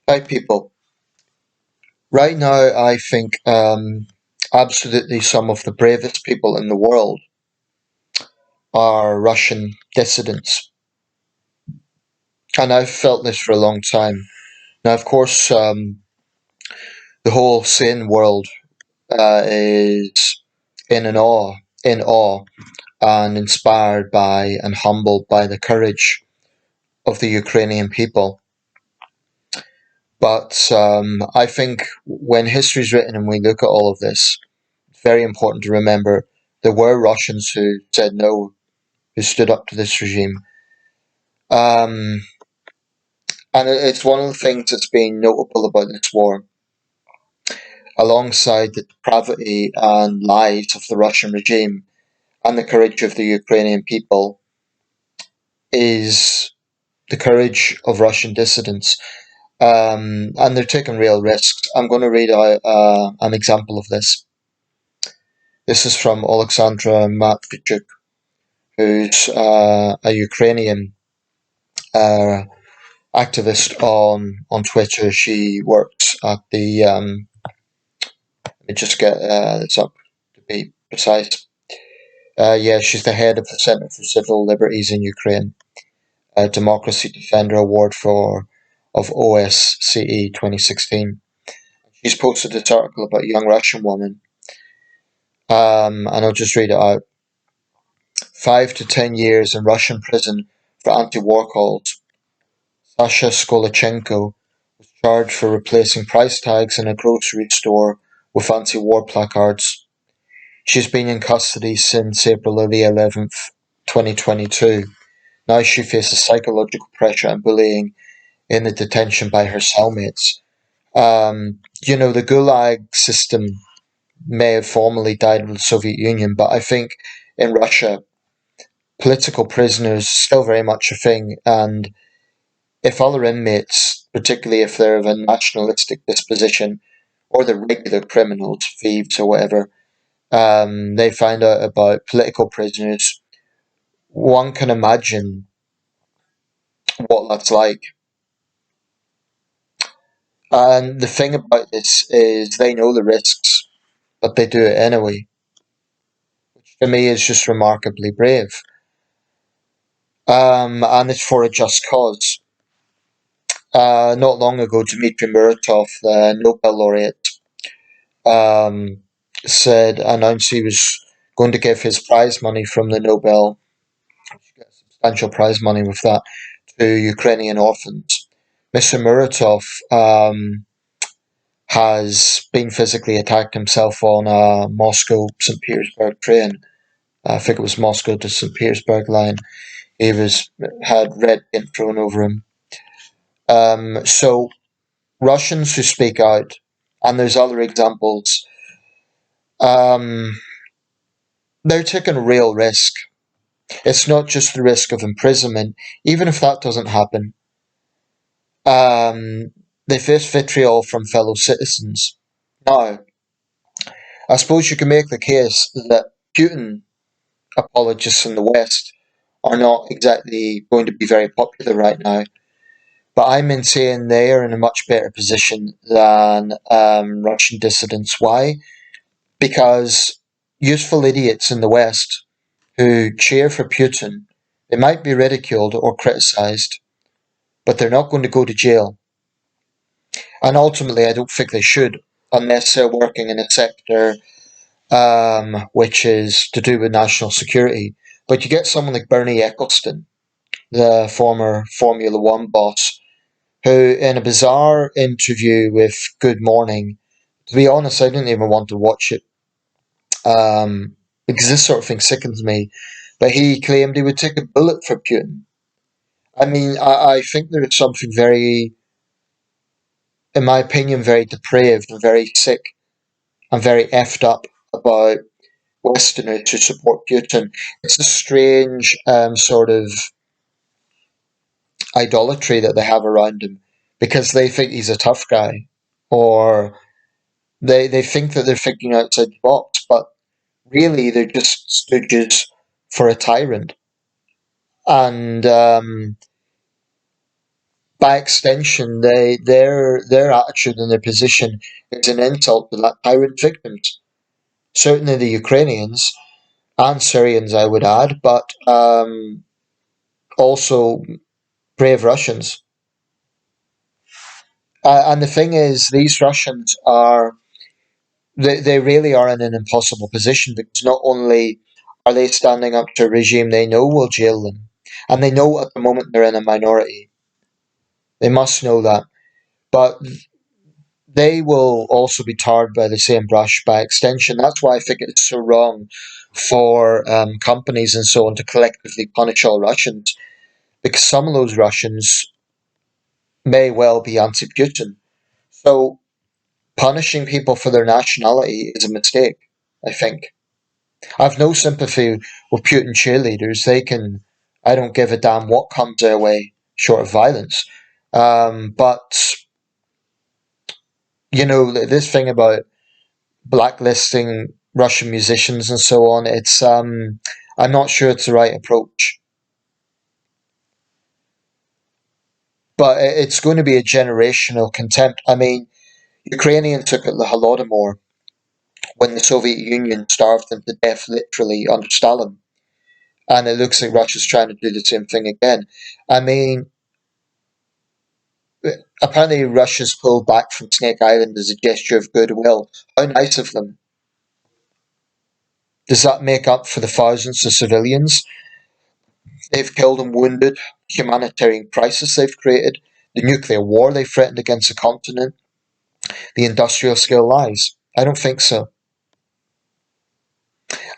Hi, people. Right now, I think absolutely some of the bravest people in the world are Russian dissidents. And I've felt this for a long time. Now, of course, the whole sane world is in awe, and inspired by and humbled by the courage of the Ukrainian people. But I think when history is written and we look at all of this, it's very important to remember there were Russians who said no, who stood up to this regime. Um, and it's one of the things that's been notable about this war, alongside the depravity and lies of the Russian regime and the courage of the Ukrainian people, is the courage of Russian dissidents. And they're taking real risks. I'm going to read out an example of this. This is from Alexandra Matvichuk, who's a Ukrainian uh, activist on Twitter. She works at the let me just get this up to be precise. Yeah, she's the head of the Center for Civil Liberties in Ukraine, a Democracy Defender Award for of OSCE 2016. She's posted this article about a young Russian woman, and I'll just read it out. 5 to 10 years in Russian prison for anti-war calls. Sasha Skolachenko was charged for replacing price tags in a grocery store with anti-war placards. She's been in custody since April the 11th, 2022. Now she faces psychological pressure and bullying in the detention by her cellmates. The Gulag system may have formerly died with the Soviet Union, but I think in Russia, political prisoners are still very much a thing. And if other inmates, particularly if they're of a nationalistic disposition, or the regular criminals, thieves or whatever, they find out about political prisoners, one can imagine what that's like. And the thing about this is they know the risks, but they do it anyway, which to me is just remarkably brave. And it's for a just cause. Not long ago, Dmitry Muratov, the Nobel laureate, um, announced he was going to give his prize money from the Nobel, substantial prize money with that, to Ukrainian orphans. Mr. Muratov has been physically attacked himself on a Moscow St. Petersburg train. I think it was Moscow to St. Petersburg line. He had red paint thrown over him. So Russians who speak out, and there's other examples, um, they're taking a real risk. It's not just the risk of imprisonment. Even if that doesn't happen, um, they face vitriol from fellow citizens. Now, I suppose you can make the case that Putin apologists in the West are not exactly going to be very popular right now, but I'm in saying they are in a much better position than Russian dissidents. Why? Because useful idiots in the West who cheer for Putin, they might be ridiculed or criticised, but they're not going to go to jail. And ultimately, I don't think they should, unless they're working in a sector which is to do with national security. But you get someone like Bernie Ecclestone, the former Formula One boss, who, in a bizarre interview with Good Morning, to be honest, I didn't even want to watch it because this sort of thing sickens me. But he claimed he would take a bullet for Putin. I mean, I think there is something very, in my opinion, very depraved and very sick and very effed up about Westerners who support Putin. It's a strange sort of idolatry that they have around him because they think he's a tough guy, or they think that they're thinking outside the box, but really they're just stooges for a tyrant. And By extension, their attitude and their position is an insult to that tyrant victims. Certainly the Ukrainians and Syrians, I would add, but also brave Russians. And the thing is, these Russians they really are in an impossible position because not only are they standing up to a regime they know will jail them, and they know at the moment they're in a minority. They must know that. But they will also be tarred by the same brush by extension. That's why I think it's so wrong for companies and so on to collectively punish all Russians, because some of those Russians may well be anti Putin. So punishing people for their nationality is a mistake, I think. I've no sympathy with Putin cheerleaders. I don't give a damn what comes their way, short of violence. But, this thing about blacklisting Russian musicians and so on, I'm not sure it's the right approach. But it's going to be a generational contempt. I mean, Ukrainians took it the Holodomor when the Soviet Union starved them to death, literally, under Stalin. And it looks like Russia's trying to do the same thing again. I mean, apparently Russia's pulled back from Snake Island as a gesture of goodwill. How nice of them. Does that make up for the thousands of civilians they've killed and wounded, humanitarian crisis they've created, the nuclear war they threatened against the continent, the industrial scale lies? I don't think so.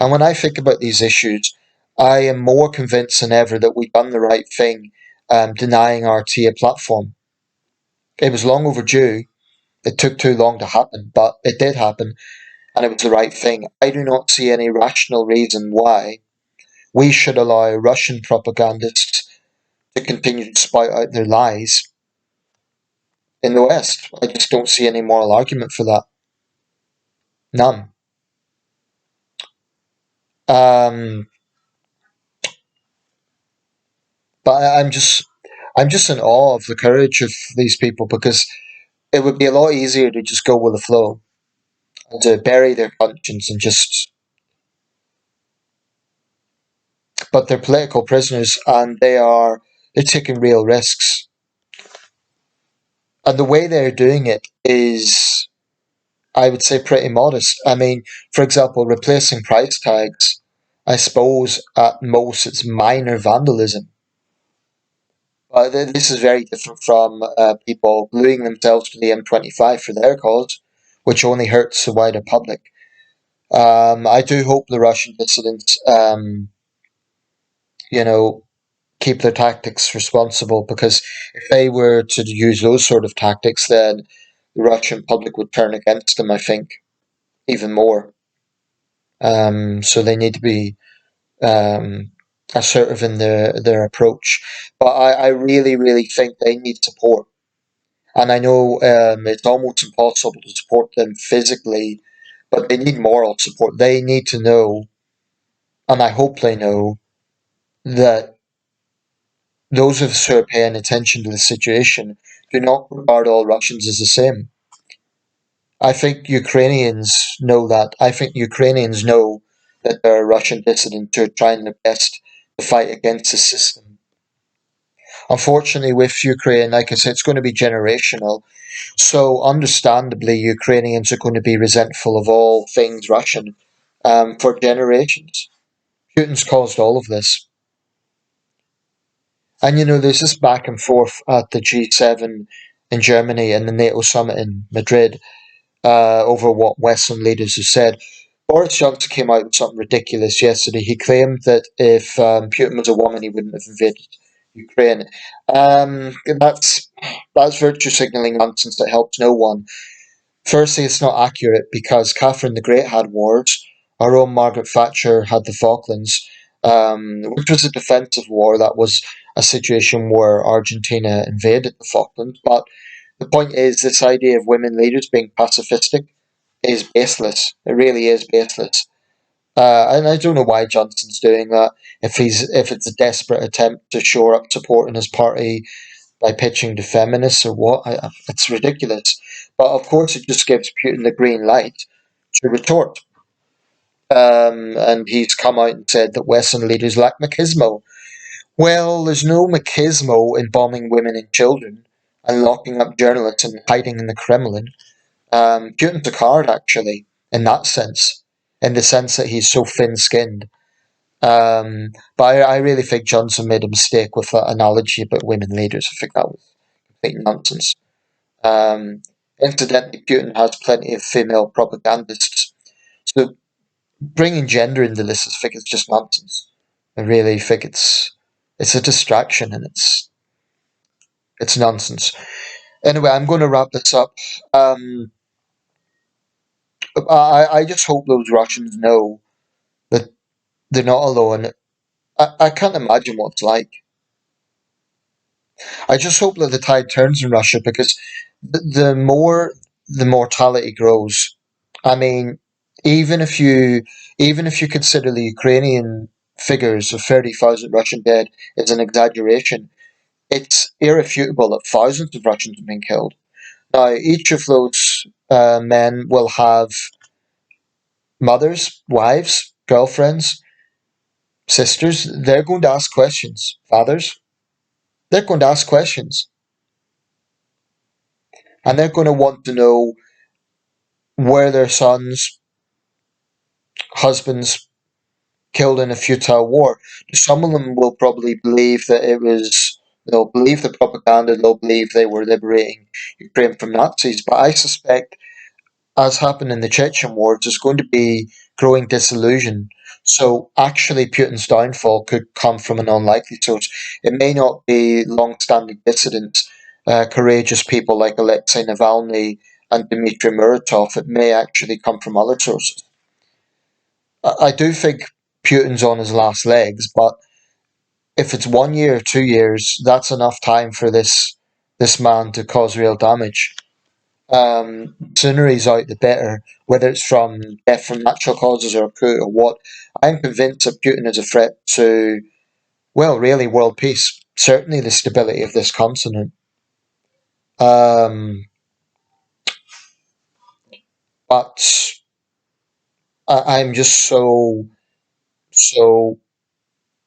And when I think about these issues, I am more convinced than ever that we've done the right thing denying RT a platform. It was long overdue. It took too long to happen, but it did happen, and it was the right thing. I do not see any rational reason why we should allow Russian propagandists to continue to spout out their lies in the West. I just don't see any moral argument for that. None. Um, but I'm just in awe of the courage of these people because it would be a lot easier to just go with the flow and to bury their conscience and just. But they're political prisoners and they're taking real risks. And the way they're doing it is, I would say, pretty modest. I mean, for example, replacing price tags. I suppose at most it's minor vandalism. This is very different from people gluing themselves to the M25 for their cause, which only hurts the wider public. I do hope the Russian dissidents, you know, keep their tactics responsible because if they were to use those sort of tactics, then the Russian public would turn against them, I think, even more. So they need to be assertive in their approach. But I really, really think they need support. And I know it's almost impossible to support them physically, but they need moral support. They need to know, and I hope they know, that those of us who are paying attention to the situation do not regard all Russians as the same. I think Ukrainians know that. I think Ukrainians know that there are Russian dissidents who are trying their best to fight against the system. Unfortunately, with Ukraine, like I said, it's going to be generational. So, understandably, Ukrainians are going to be resentful of all things Russian for generations. Putin's caused all of this. And there's this back and forth at the G7 in Germany and the NATO summit in Madrid over what Western leaders have said. Boris Johnson came out with something ridiculous yesterday. He claimed that if Putin was a woman, he wouldn't have invaded Ukraine. That's virtue signalling nonsense that helps no one. Firstly, it's not accurate because Catherine the Great had wars. Our own Margaret Thatcher had the Falklands, which was a defensive war. That was a situation where Argentina invaded the Falklands. But the point is, this idea of women leaders being pacifistic is baseless. It really is baseless. And I don't know why Johnson's doing that. If it's a desperate attempt to shore up support in his party, by pitching to feminists or what. It's ridiculous. But of course, it just gives Putin the green light to retort. And he's come out and said that Western leaders lack machismo. Well, there's no machismo in bombing women and children and locking up journalists and hiding in the Kremlin. Putin's a coward, actually, in that sense, in the sense that he's so thin-skinned. But I really think Johnson made a mistake with that analogy about women leaders. I think that was complete nonsense. Um, Incidentally, Putin has plenty of female propagandists. So bringing gender into this, I think it's just nonsense. I really think it's a distraction and it's nonsense. Anyway, I'm going to wrap this up. Um, I just hope those Russians know that they're not alone. I can't imagine what it's like. I just hope that the tide turns in Russia because the more the mortality grows. I mean, even if you even if you consider the Ukrainian figures of 30,000 Russian dead is an exaggeration, it's irrefutable that thousands of Russians have been killed. Now, each of those men will have mothers, wives, girlfriends, sisters. They're going to ask questions. Fathers, they're going to ask questions. And they're going to want to know where their sons, husbands, killed in a futile war. Some of them will probably believe that they'll believe the propaganda, they'll believe they were liberating Ukraine from Nazis. But I suspect, as happened in the Chechen War, there's going to be growing disillusion. So actually, Putin's downfall could come from an unlikely source. It may not be long-standing dissidents, courageous people like Alexei Navalny and Dmitry Muratov. It may actually come from other sources. I do think Putin's on his last legs, but if it's 1 year, 2 years, that's enough time for this man to cause real damage. Sooner he's out, the better. Whether it's from death from natural causes or a coup or what, I'm convinced that Putin is a threat to, well, really world peace. Certainly the stability of this continent. Um, but I'm just so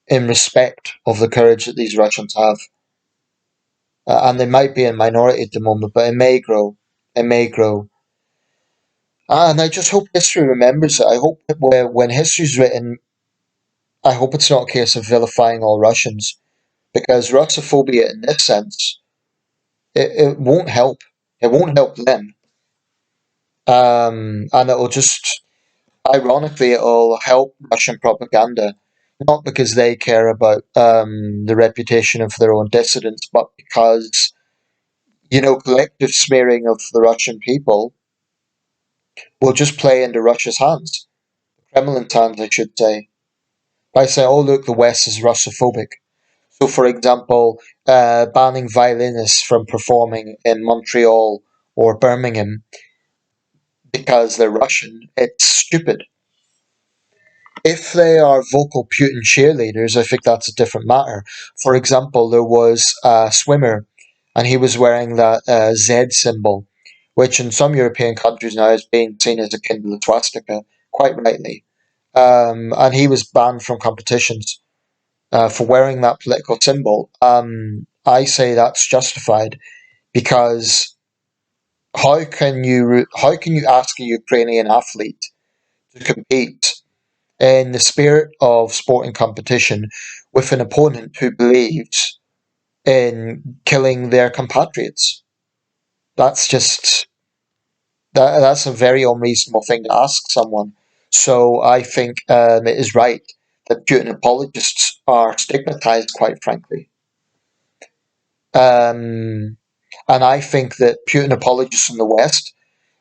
in respect of the courage that these Russians have. And they might be in minority at the moment, but it may grow. It may grow. And I just hope history remembers it. I hope that when history's written, I hope it's not a case of vilifying all Russians, because Russophobia, in this sense, it won't help. It won't help them. And it'll just, ironically, it'll help Russian propaganda, not because they care about the reputation of their own dissidents, but because, collective smearing of the Russian people will just play into Russia's hands. Kremlin's hands, I should say. By saying, oh, look, the West is Russophobic. So, for example, banning violinists from performing in Montreal or Birmingham because they're Russian, it's stupid. If they are vocal Putin cheerleaders, I think that's a different matter. For example, there was a swimmer and he was wearing that Z symbol, which in some European countries now is being seen as akin to the swastika, quite rightly. And he was banned from competitions for wearing that political symbol. I say that's justified because how can you ask a Ukrainian athlete to compete in the spirit of sporting competition with an opponent who believes in killing their compatriots? That's just that's a very unreasonable thing to ask someone. So I think it is right that Putin apologists are stigmatized, quite frankly. Um, and I think that Putin apologists in the West,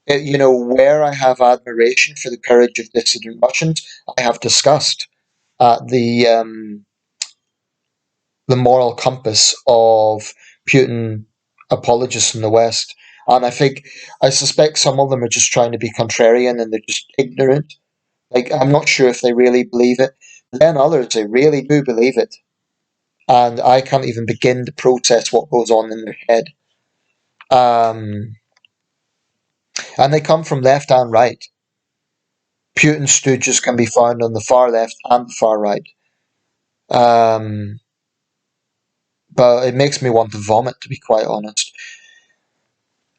where I have admiration for the courage of dissident Russians, I have disgust at the moral compass of Putin apologists in the West. And I suspect some of them are just trying to be contrarian and they're just ignorant. Like, I'm not sure if they really believe it. But then others, they really do believe it. and I can't even begin to process what goes on in their head. Um, and they come from left and right. Putin's stooges can be found on the far left and the far right. Um, but it makes me want to vomit, to be quite honest.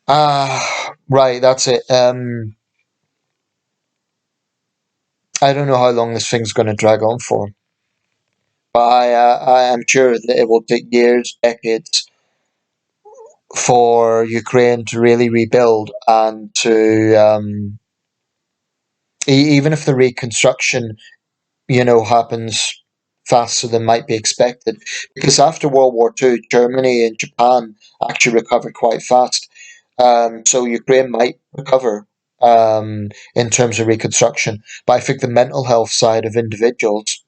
Right, that's it. I don't know how long this thing's going to drag on for, but I am sure that it will take years, decades, for Ukraine to really rebuild and to even if the reconstruction, happens faster than might be expected. Because after World War II, Germany and Japan actually recovered quite fast. So Ukraine might recover in terms of reconstruction. But I think the mental health side of individuals,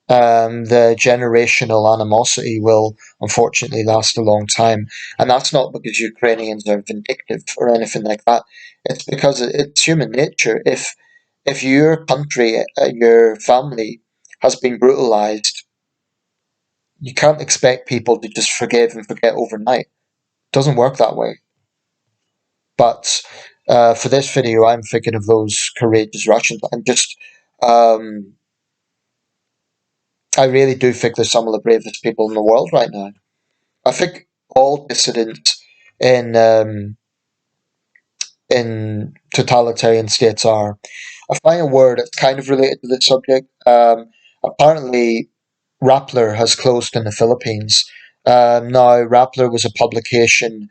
the generational animosity will unfortunately last a long time. And that's not because Ukrainians are vindictive or anything like that. It's because it's human nature. If your country, your family has been brutalized, you can't expect people to just forgive and forget overnight. It doesn't work that way. But for this video, I'm thinking of those courageous Russians. Um, I really do think they're some of the bravest people in the world right now. I think all dissidents in totalitarian states are. I find a word that's kind of related to this subject. Apparently, Rappler has closed in the Philippines. Now, Rappler was a publication.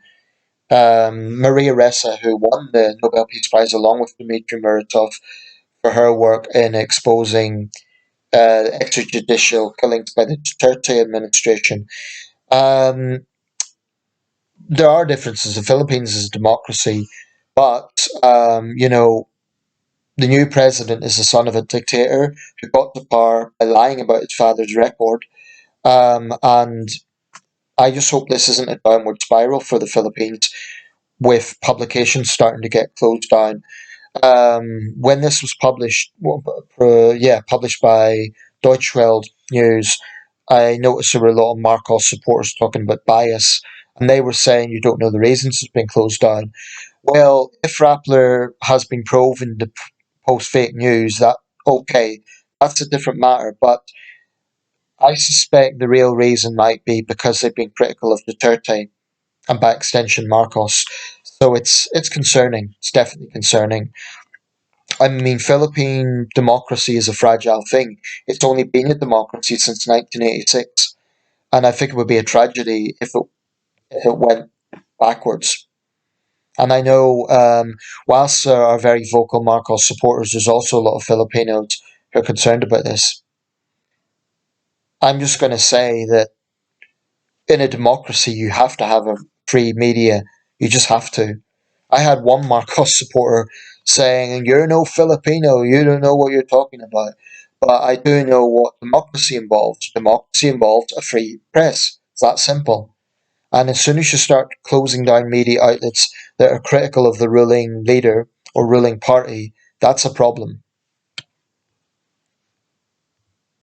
Maria Ressa, who won the Nobel Peace Prize along with Dmitry Muratov for her work in exposing extrajudicial killings by the Duterte administration. Um, there are differences. The Philippines is a democracy, but the new president is the son of a dictator who got to power by lying about his father's record. And I just hope this isn't a downward spiral for the Philippines with publications starting to get closed down. When this was published, published by Deutsche Welle News, I noticed there were a lot of Marcos supporters talking about bias, and they were saying you don't know the reasons it's been closed down. Well, if Rappler has been proven to post fake news, okay, that's a different matter. But I suspect the real reason might be because they've been critical of Duterte and by extension Marcos. So it's concerning. It's definitely concerning. I mean, Philippine democracy is a fragile thing. It's only been a democracy since 1986, and I think it would be a tragedy if it went backwards. And I know, whilst there are very vocal Marcos supporters, there's also a lot of Filipinos who are concerned about this. I'm just going to say that in a democracy, you have to have a free media. You just have to. I had one Marcos supporter saying, "You're no Filipino. You don't know what you're talking about." But I do know what democracy involves. Democracy involves a free press. It's that simple. And as soon as you start closing down media outlets that are critical of the ruling leader or ruling party, that's a problem.